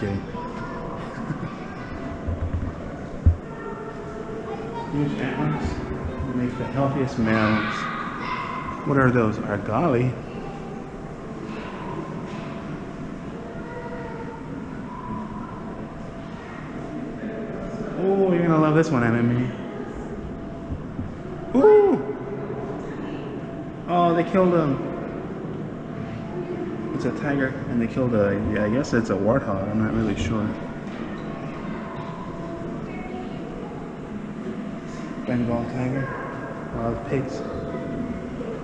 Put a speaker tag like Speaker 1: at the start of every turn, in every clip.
Speaker 1: kidding. Huge antlers make the healthiest males. What are those? Argali? Oh, you're gonna love this one, Emmy. Ooh! Oh, they killed him. It's a tiger, and they killed a, yeah, I guess it's a warthog, I'm not really sure. Bengal tiger, wild pigs.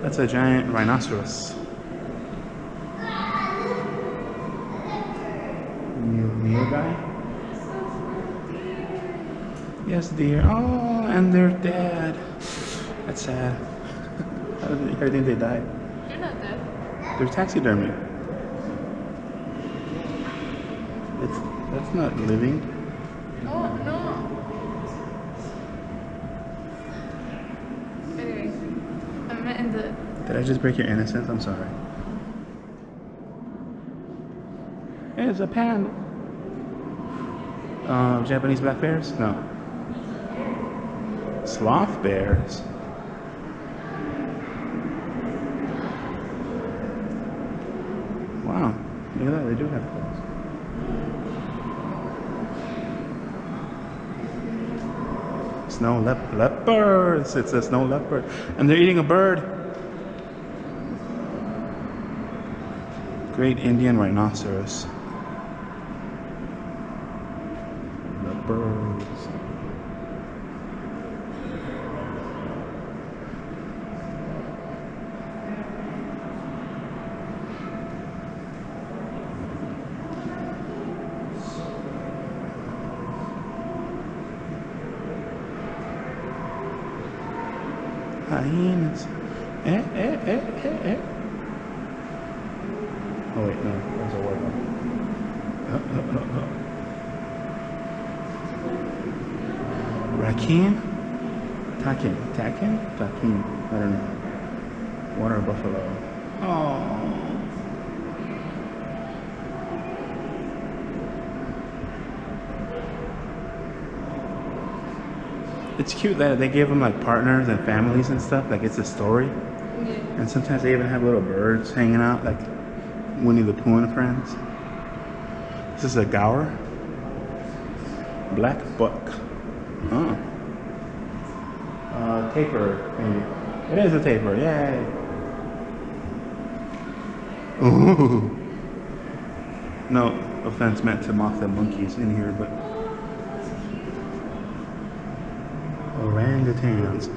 Speaker 1: That's a giant rhinoceros. Near guy? Yes, dear. Oh, and they're dead. That's sad. How do you think they died?
Speaker 2: They're not dead.
Speaker 1: They're taxidermied. That's not living.
Speaker 2: Oh no. Anyway, I meant in the.
Speaker 1: Did I just break your innocence? I'm sorry. It's a panda. Japanese black bears? No. Sloth bears. Wow, look at that, they do have claws. Snow leopards, it's a snow leopard. And they're eating a bird. Great Indian rhinoceros. Leopards. Hyenas. Oh wait, no, there's a word. Raccoon? Takin? I don't know. Water buffalo. Oh. It's cute that they give them like partners and families and stuff. Like it's a story.
Speaker 2: Yeah.
Speaker 1: And sometimes they even have little birds hanging out, like Winnie the Pooh and friends. This is a gaur. Black buck. Oh. Tapir, maybe. It is a tapir, yay. Ooh. No offense meant to mock the monkeys in here, but orangutans.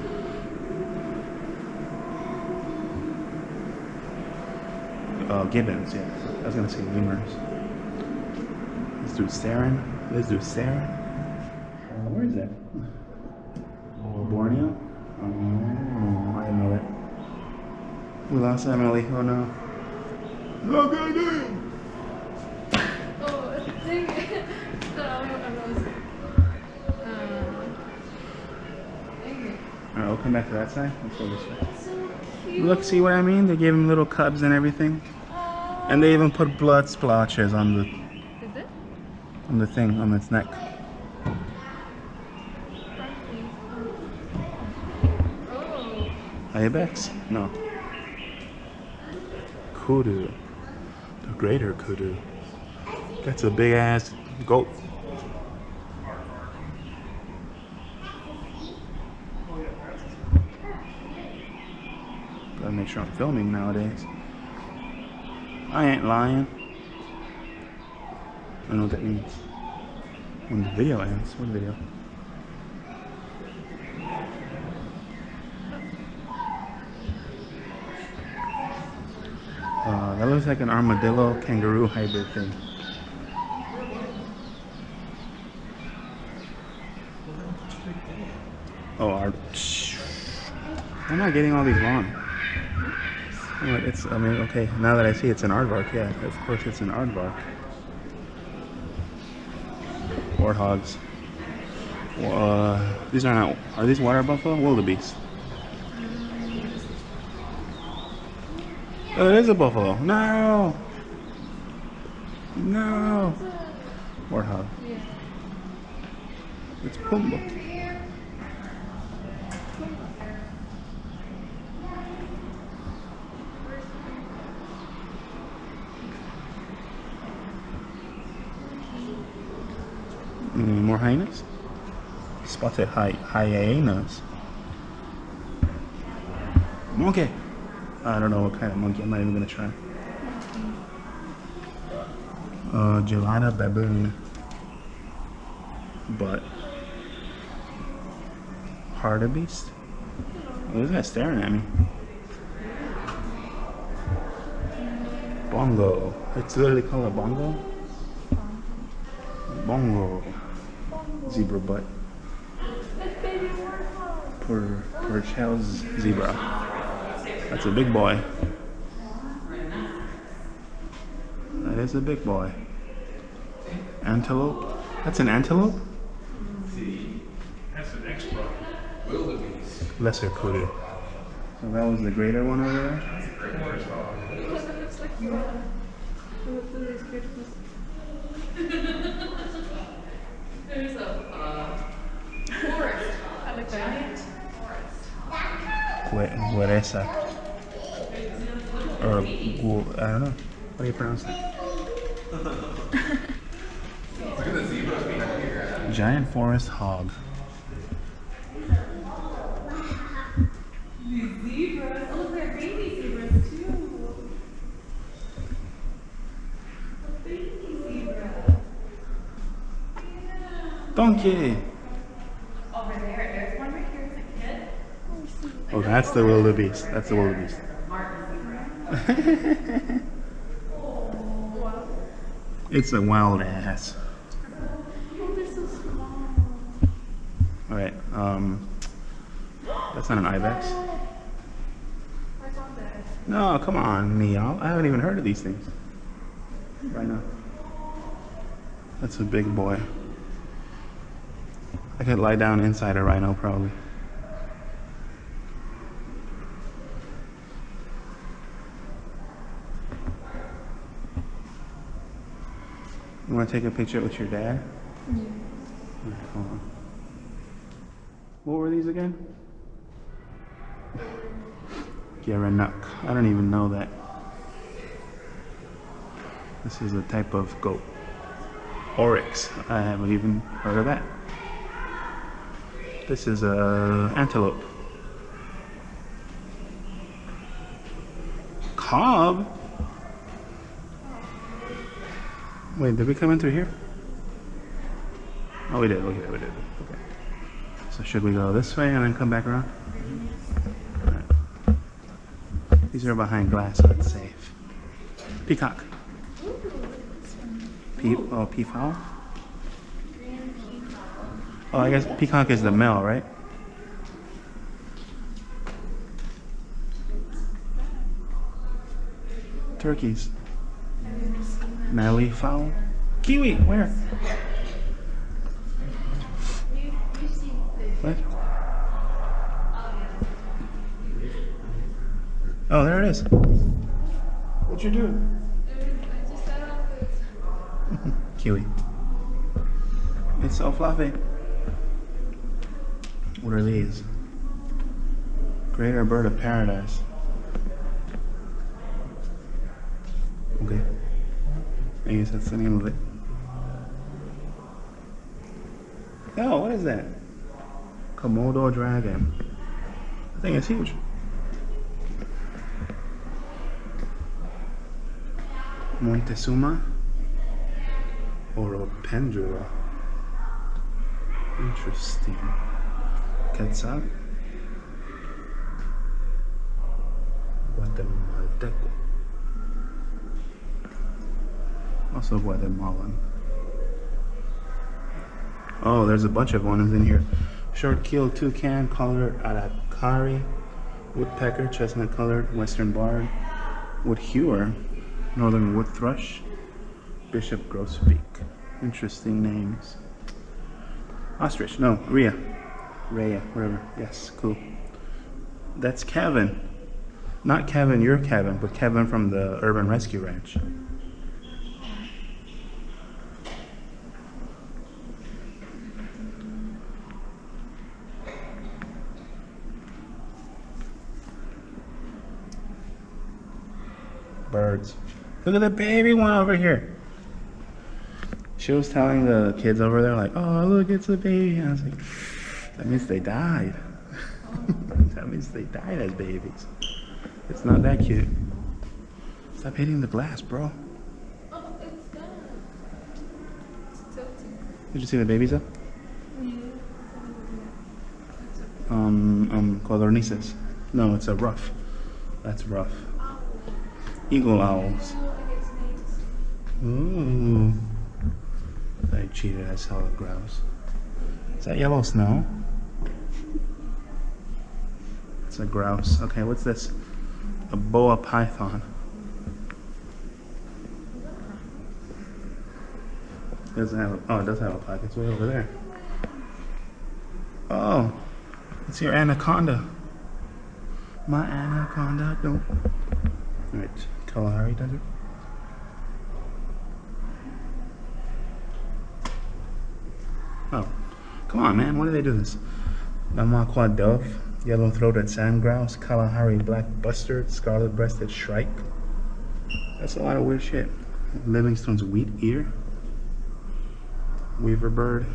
Speaker 1: Gibbons, yeah. I was gonna say lemurs. Let's do staring. Where is that? Borneo? Oh, I didn't know that. We lost Emily. Oh no. Oh god damn!
Speaker 2: Oh, dang it.
Speaker 1: Alright, we'll come back to that side. Let's go this way.
Speaker 2: So cute.
Speaker 1: Look, see what I mean? They gave him little cubs and everything. And they even put blood splotches on the thing, on its neck.
Speaker 2: Oh.
Speaker 1: Ibex? No. Kudu. The greater kudu. That's a big ass goat. Gotta make sure I'm filming nowadays. I ain't lying. I don't know what that means. When the video ends. What video? That looks like an armadillo kangaroo hybrid thing. Oh, I'm not getting all these wrong. It's, I mean, okay, now that I see it's an aardvark, yeah, of course it's an aardvark. Warthogs. These are not, are these water buffalo? Wildebeest. Oh, it is a buffalo. No! No! Warthog.
Speaker 2: Yeah.
Speaker 1: It's Pumbaa. More hyenas? Spotted hyenas. Monkey! I don't know what kind of monkey. I'm not even gonna try. Gelada baboon. But hartebeest? Oh, this guy's staring at me. Bongo. It's literally called a bongo. Bongo. Zebra butt. Purcell's zebra. That's a big boy. That is a big boy. Antelope. That's an antelope?
Speaker 3: That's an extra wildebeest.
Speaker 1: Lesser kudu. So that was the greater one over there?
Speaker 2: It looks like you are. There's a forest. I like that.
Speaker 1: Hueresa. Or, I don't know. How do you pronounce that?
Speaker 3: Look at the zebras behind here.
Speaker 1: Giant forest hog.
Speaker 2: These zebras. Oh, they're baby zebras too. A baby zebra.
Speaker 1: Donkey!
Speaker 2: Over there. There's one right here as a kid.
Speaker 1: Oh, that's the wildebeest. That's the wildebeest.
Speaker 2: Wow.
Speaker 1: It's a wild ass.
Speaker 2: Oh, they're so small.
Speaker 1: Alright, that's not an ibex.
Speaker 2: I got that.
Speaker 1: No, come on, Neil. I haven't even heard of these things. Right now. That's a big boy. I could lie down inside a rhino probably. You want to take a picture with your dad?
Speaker 2: Yeah.
Speaker 1: Alright, hold on. What were these again? Gerenuk. I don't even know that. This is a type of goat. Oryx. I haven't even heard of that. This is a antelope. Cob? Wait, did we come in through here? Oh, we did. Okay, we did. Okay. So should we go this way and then come back around? Alright. These are behind glass, so it's safe. Peacock. Peafowl? Oh, I guess peacock is the male, right? Turkeys. Mallee fowl. Kiwi, where? What? Oh, there it is. What you doing?
Speaker 2: I just set off this.
Speaker 1: Kiwi. It's so fluffy. What are these? Greater bird of paradise. Okay. I guess that's the name of it. Oh, what is that? Komodo dragon. I think it's huge. Montezuma. Oropendula. Interesting. Quetzal. Guatemalteco. Also Guatemalan. Oh, there's a bunch of ones in here. Short-keeled toucan, collared aracari, woodpecker, chestnut-colored, western barred, woodhewer, northern wood thrush, bishop grosbeak. Interesting names. Ostrich, no, Rhea, whatever. Yes, cool. That's Kevin. Not Kevin, your Kevin, but Kevin from the Urban Rescue Ranch. Birds. Look at the baby one over here. She was telling the kids over there, like, oh, look, it's a baby. And I was like, that means they died. That means they died as babies. It's not that cute. Stop hitting the glass, bro.
Speaker 2: Oh, it's done. It's tilting.
Speaker 1: Did you see the babies up? Codornices. No, it's a ruff. That's rough. Eagle owls. Ooh. I cheated, I saw it grouse. Is that yellow snow? It's a grouse. Okay, what's this? A boa python. It doesn't have oh, it does have a pocket. It's way over there. Oh, it's your anaconda. My anaconda don't. Alright, Kalahari Desert. Oh, come on, man. Why do they do this? Namaqua dove, yellow-throated sand grouse, Kalahari black bustard, scarlet-breasted shrike. That's a lot of weird shit. Livingstone's wheat ear, weaver bird,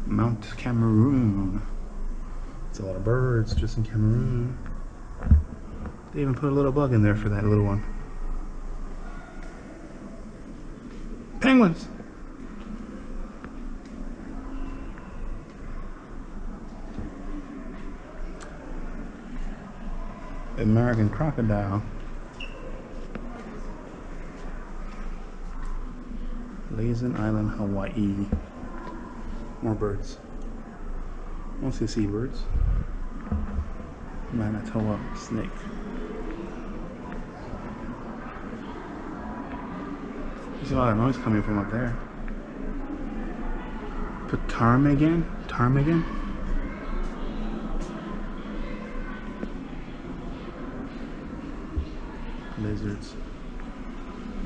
Speaker 1: Mount Cameroon. It's a lot of birds just in Cameroon. They even put a little bug in there for that little one. Penguins! American crocodile. Laysan Island, Hawaii. More birds. Mostly seabirds. Manitoba snake. There's a lot of noise coming from up there. Ptarmigan? Ptarmigan? Lizards.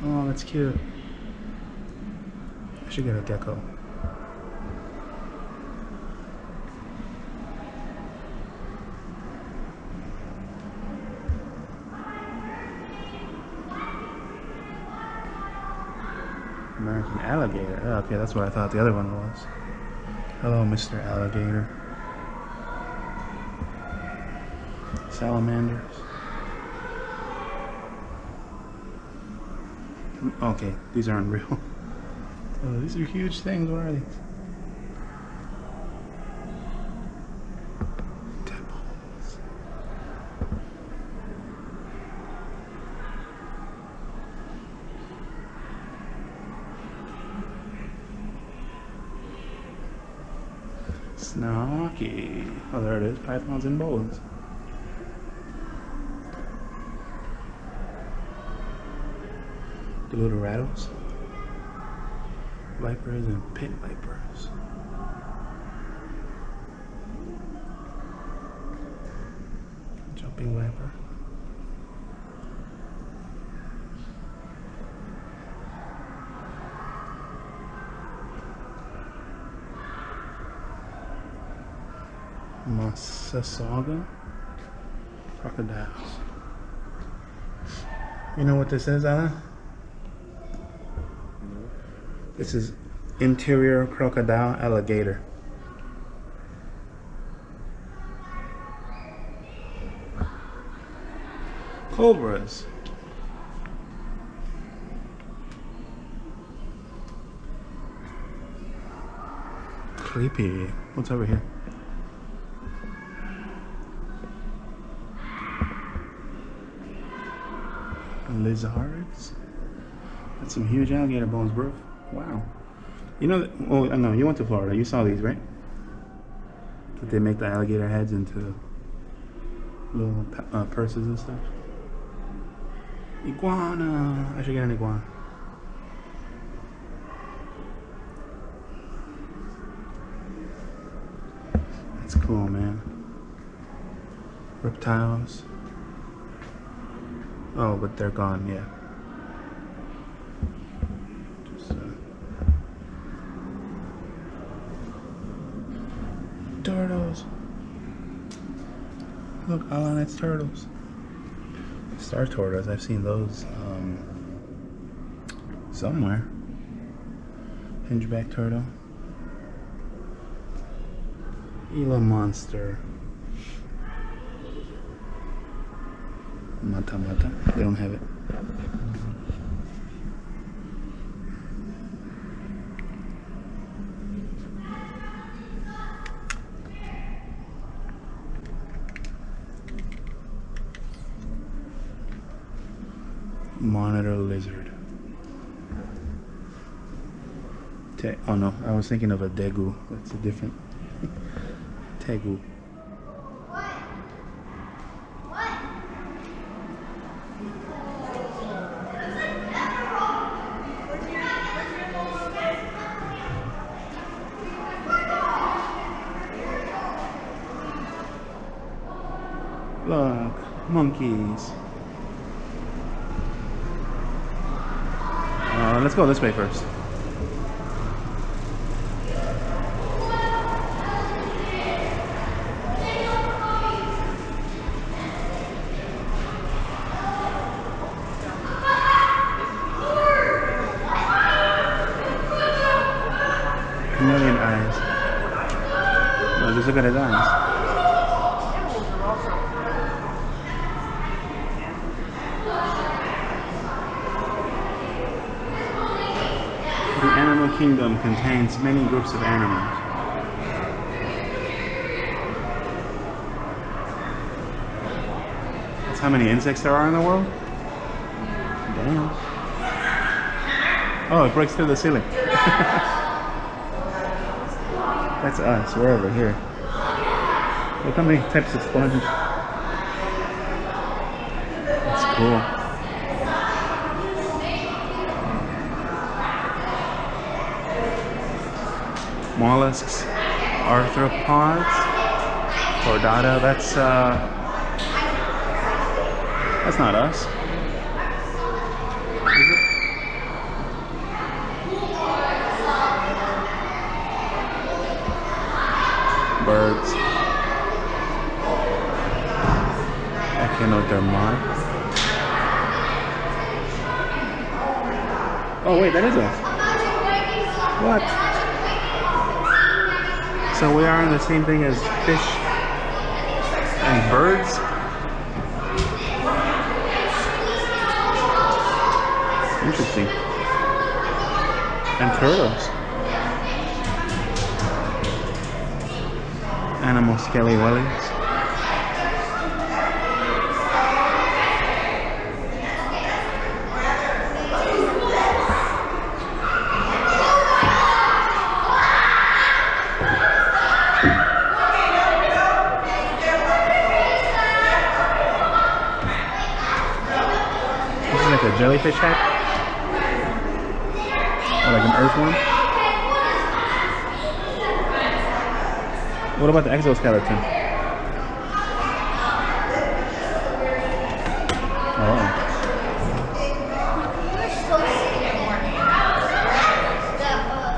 Speaker 1: Oh, that's cute. I should get a gecko. American alligator. Oh, okay, that's what I thought the other one was. Hello, Mr. Alligator. Salamanders. Okay, these aren't real. Oh, these are huge things. What are these? Tadpoles. Snarky. Oh, there it is. Pythons and boas. The little rattles. Vipers and pit vipers. Jumping viper. Massasauga crocodiles. You know what this is, Alan? This is interior crocodile alligator. Cobras. Creepy. What's over here? Lizards. That's some huge alligator bones, bro. Wow. You know, oh, I know, you went to Florida. You saw these, right? That they make the alligator heads into little purses and stuff. Iguana. I should get an iguana. That's cool, man. Reptiles. Oh, but they're gone, yeah. Turtles. Look, Alan, it's turtles. It's Star tortoise, I've seen those somewhere. Hingeback turtle. Gila monster. Mata mata. They don't have it. Monitor lizard. Oh no, I was thinking of a degu. That's a different tegu. Look, monkeys. Let's go this way first. Chameleon eyes. Oh, just look at his eyes. The animal kingdom contains many groups of animals. That's how many insects there are in the world? Damn. Oh, it breaks through the ceiling. That's us. We're over here. Look how many types of sponge. That's cool. Mollusks, arthropods, chordata. That's not us. Is it? Birds. Echinodermata. Oh wait, that is us. What? So we are in the same thing as fish and birds? Interesting. And turtles. Animal skelly wellies. This is like a jellyfish hat? Or like an earthworm? What about the exoskeleton? Oh.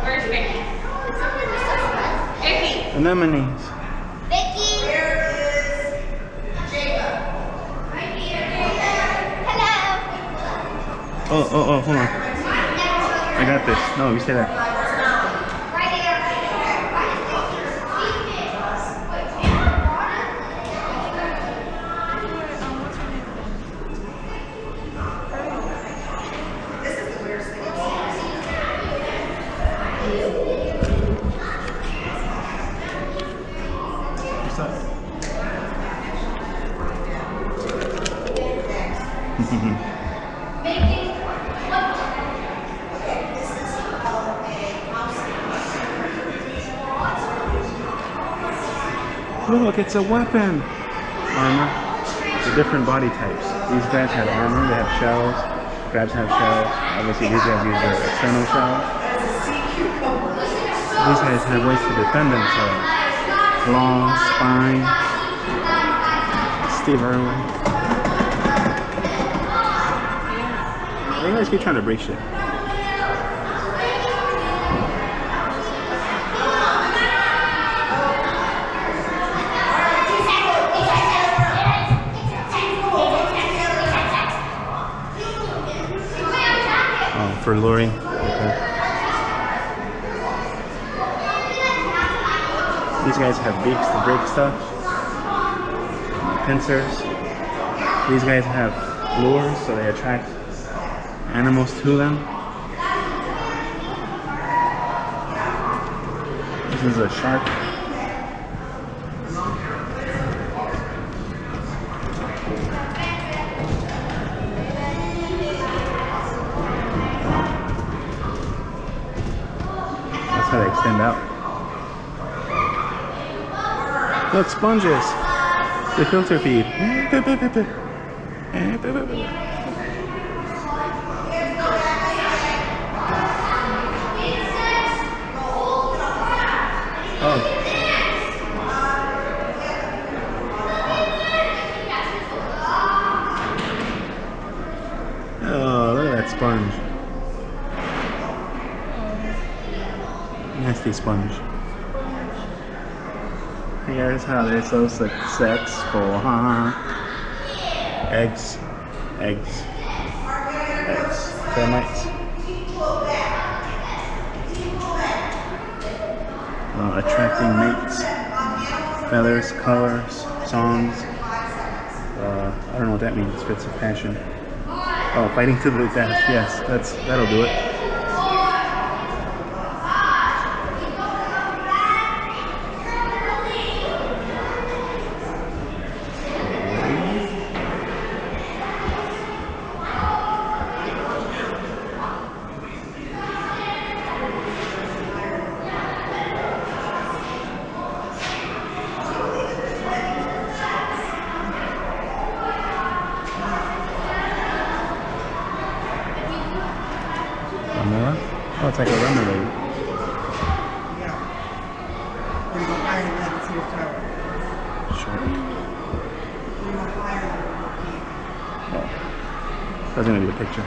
Speaker 2: Where's Vicky? Vicky!
Speaker 1: Anemones.
Speaker 2: Vicky! Here is Jacob. Right here. Hello.
Speaker 1: Oh, hold on. I got this. No, you say that. Look, it's a weapon! Armor. The different body types. These guys have armor, they have shells. Crabs have shells. Obviously these guys use their external shells. These guys have ways to defend themselves. Claws, spine. Steve Irwin. They guys keep trying to break shit. for luring. Okay. These guys have beaks to break stuff. Pincers. These guys have lures, so they attract animals to them. This is a shark. That's how they extend out. Look, sponges. They filter feed. Oh, look at that sponge. Nasty sponge. Here's how they're so successful, huh? Eggs. Eggs. Eggs. Termites. Attracting mates. Feathers, colors, songs. I don't know what that means. Fits of passion. Oh, fighting to the death. Yes, that'll do it. Oh, it's like a lemonade. Sure. Oh, that's gonna be a picture.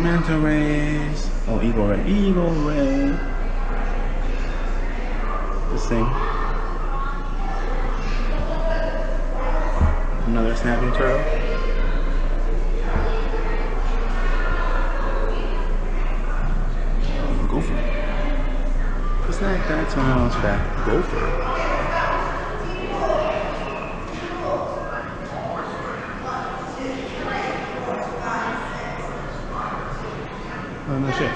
Speaker 1: Manta rays. Oh, eagle ray. Eagle ray. This thing. Another snapping turtle. Gopher. It's like that's when I was back. Gopher. Oh, no shit.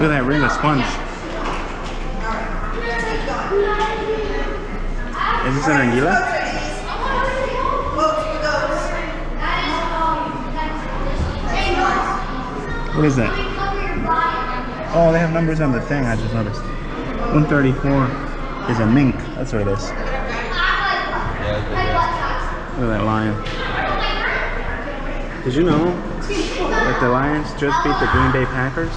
Speaker 1: Look at that ring of sponge. Is this an anguilla? What is that? Oh, they have numbers on the thing, I just noticed. 134 is a mink. That's what it is. Look at that lion. Did you know that the Lions just beat the Green Bay Packers?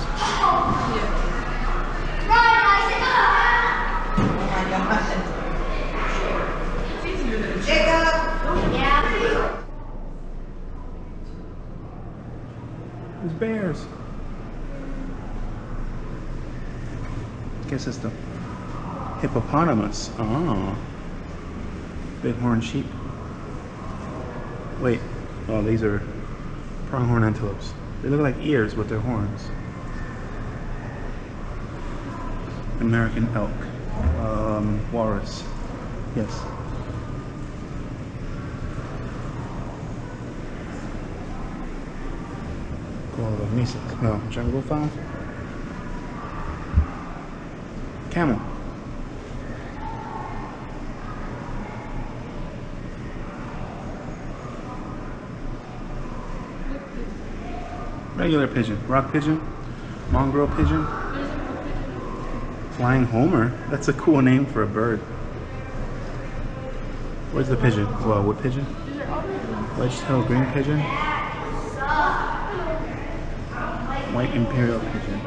Speaker 1: There's bears. Guess it's the hippopotamus. Oh. Bighorn sheep. Wait. Oh, these are pronghorn antelopes. They look like ears with their horns. American elk. Walrus. Yes. No, jungle fowl. Camel. Regular pigeon. Rock pigeon. Mongrel pigeon. Flying Homer. That's a cool name for a bird. Where's the pigeon? Well, wood pigeon? Wedge-tailed green pigeon. White imperial pigeon.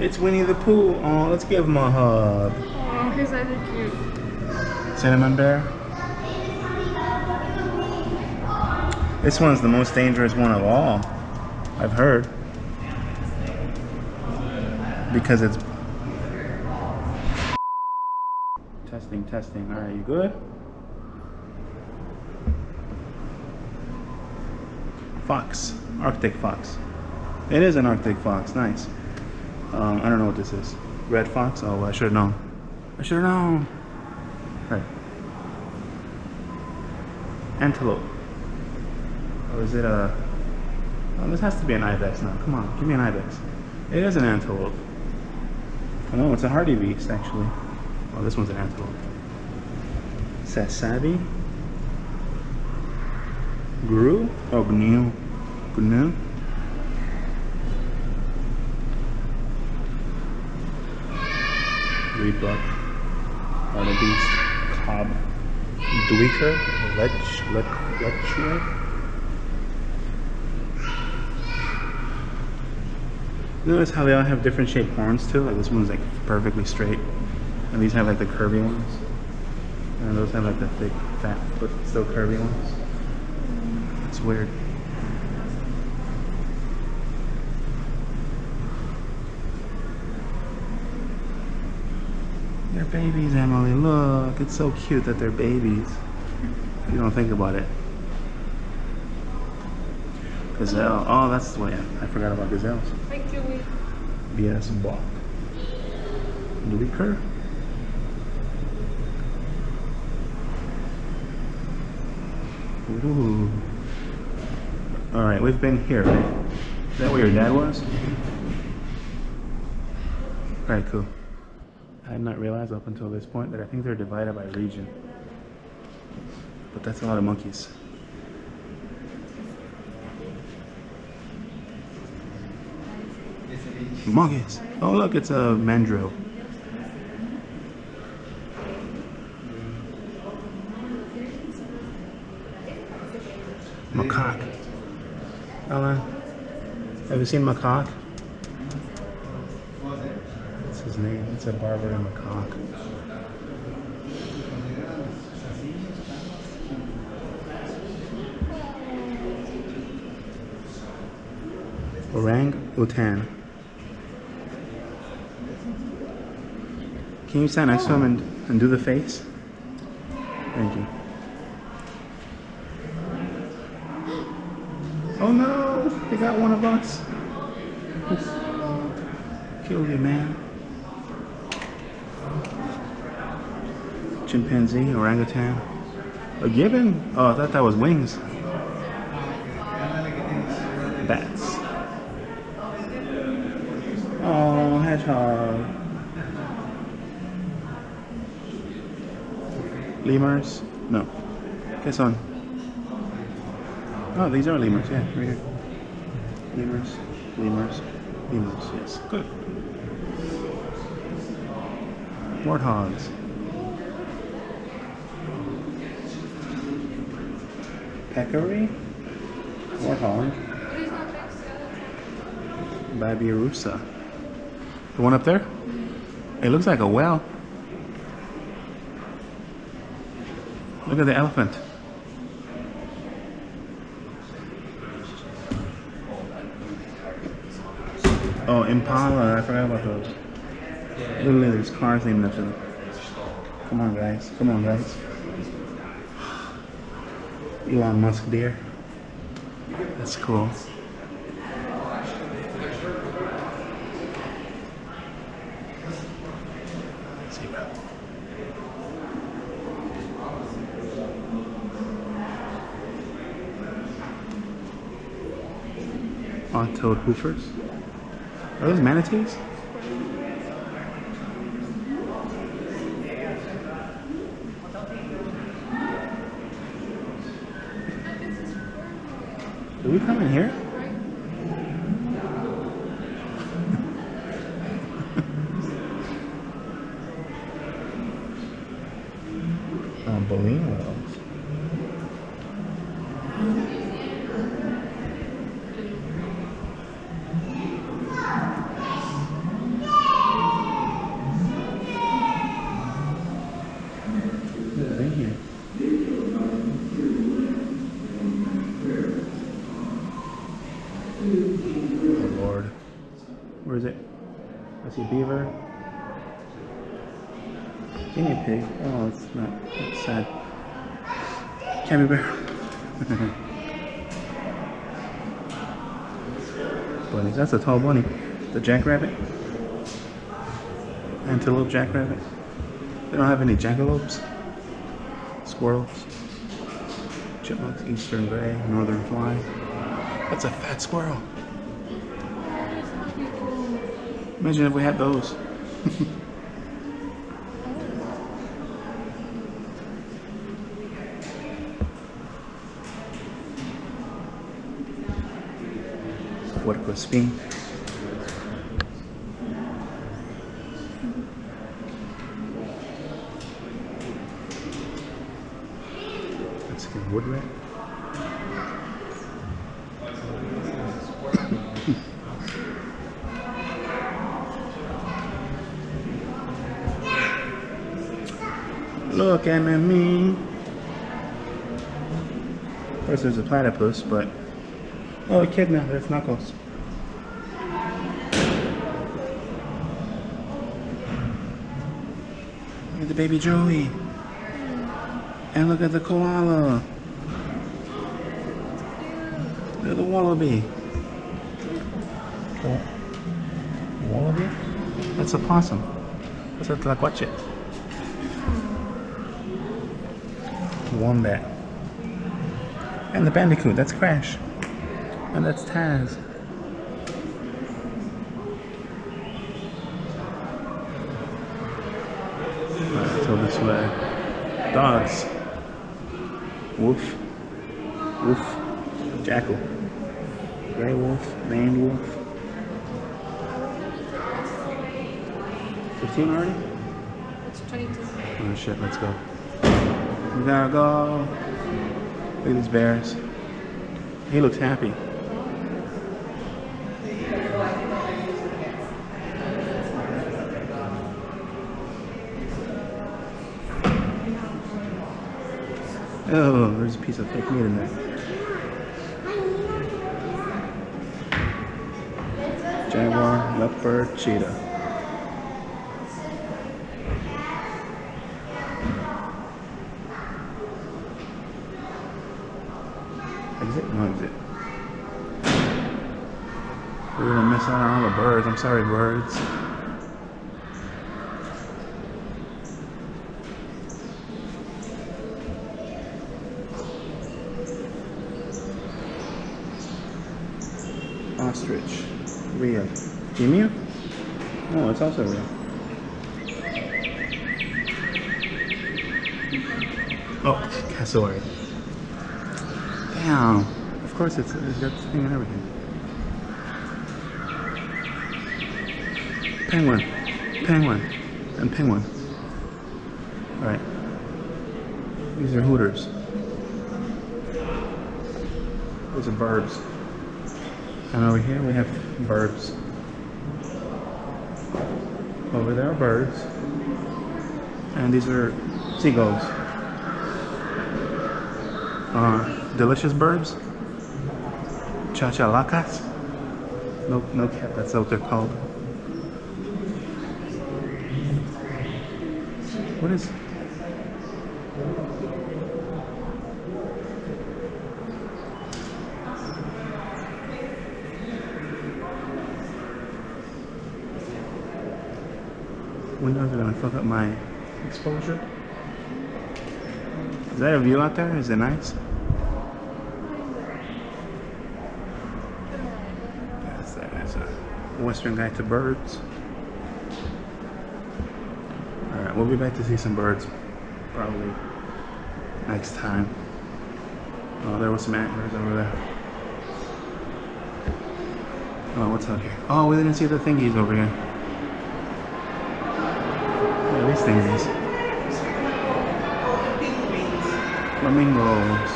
Speaker 1: It's Winnie the Pooh. Oh, let's give him a hug.
Speaker 2: Oh, he's really cute.
Speaker 1: Cinnamon bear. This one's the most dangerous one of all, I've heard. Because it's... Testing, testing. Alright, you good? Fox. Arctic fox. It is an Arctic fox. Nice. I don't know what this is. Red fox? Oh, well, I should have known. I should have known. Right. Antelope. Or is it a... Oh, this has to be an ibex now. Come on, give me an ibex. It is an antelope. Oh, no, it's a hardy beast, actually. Oh, this one's an antelope. Sasabi. Gru? Oh, gnu. Gnu? Reed buck. Hartebeest. Cob. Duiker. Lechue. Notice how they all have different shaped horns too? Like this one's like perfectly straight. And these have like the curvy ones. And those have like the thick, fat, but still curvy ones. It's weird. They're babies, Emily. Look, it's so cute that they're babies. You don't think about it. Gazelle. Oh, that's the way I forgot about gazelles.
Speaker 2: Thank you.
Speaker 1: BS Bach. Duiker. Ooh. Alright, we've been here, right? Is that where your dad was? Alright, cool. I had not realized up until this point that I think they're divided by region. But that's a lot of monkeys. Monkeys! Oh look, it's a mandrill. Macaque. Ellen, have you seen macaque? What's his name? It's a Barbary macaque. Orang-utan. Can you stand next to him and do the face? Thank you. Oh no! They got one of us. Killed you, man. Chimpanzee, orangutan. A gibbon? Oh, I thought that was wings. Bats. Oh, hedgehog. Lemurs? No. This one. Oh, these are lemurs, yeah, right here. Lemurs, lemurs, lemurs, yes. Good. Warthogs. Peccary? Warthog. Babirusa. The one up there? It looks like a whale. Look at the elephant. Oh, Impala. I forgot about those. Literally, there's cars named after them. Come on, guys. Come on, guys. Elon Musk deer. That's cool. Zebra. Odd-toed hoofers. Are those manatees? Do we come in here? Baleen whales. Oh Lord. Where is it? I see beaver. Guinea pig. Oh, it's not. It's sad. Capybara. Bunnies. That's a tall bunny. The jackrabbit. Antelope jackrabbit. They don't have any jackalopes. Squirrels. Chipmunks. Eastern gray. Northern fly. That's a fat squirrel. Imagine if we had those. Puerco espín. Mexican wood rat. Look at me. Of course, there's a platypus, but oh, echidna. There's Knuckles. Look at the baby Joey. And look at the koala. Look at the wallaby. Oh. Wallaby? That's a possum. That's a tlacuache. Wombat. And the bandicoot. That's Crash. And that's Taz. Alright, so this way. Dogs. Wolf. Wolf. Jackal. Gray wolf. Maned wolf. 15 already?
Speaker 2: It's 22.
Speaker 1: Oh shit, let's go. We gotta go. Look at these bears. He looks happy. Oh, there's a piece of fake meat in there. Jaguar, leopard, cheetah. Exit? No exit. We're gonna miss out on all the birds. I'm sorry, birds. Ostrich. Real. Emu? No, it's also real. Oh, cassowary. Damn. Of course it's got the thing and everything. Penguin. Penguin. And penguin. Alright. These are hooters. Those are birds. And over here we have birds. Over there are birds. And these are seagulls. Delicious birds. Chachalacas. No cat, that's what they're called. What is... Windows are gonna fuck up my exposure. Is that a view out there? Is it nice? That's a Western Guide to Birds. Alright, we'll be back to see some birds probably next time. Oh, there was some antlers over there. Oh, what's out here? Oh, we didn't see the thingies over here. Yeah, these thingies. Flamingos.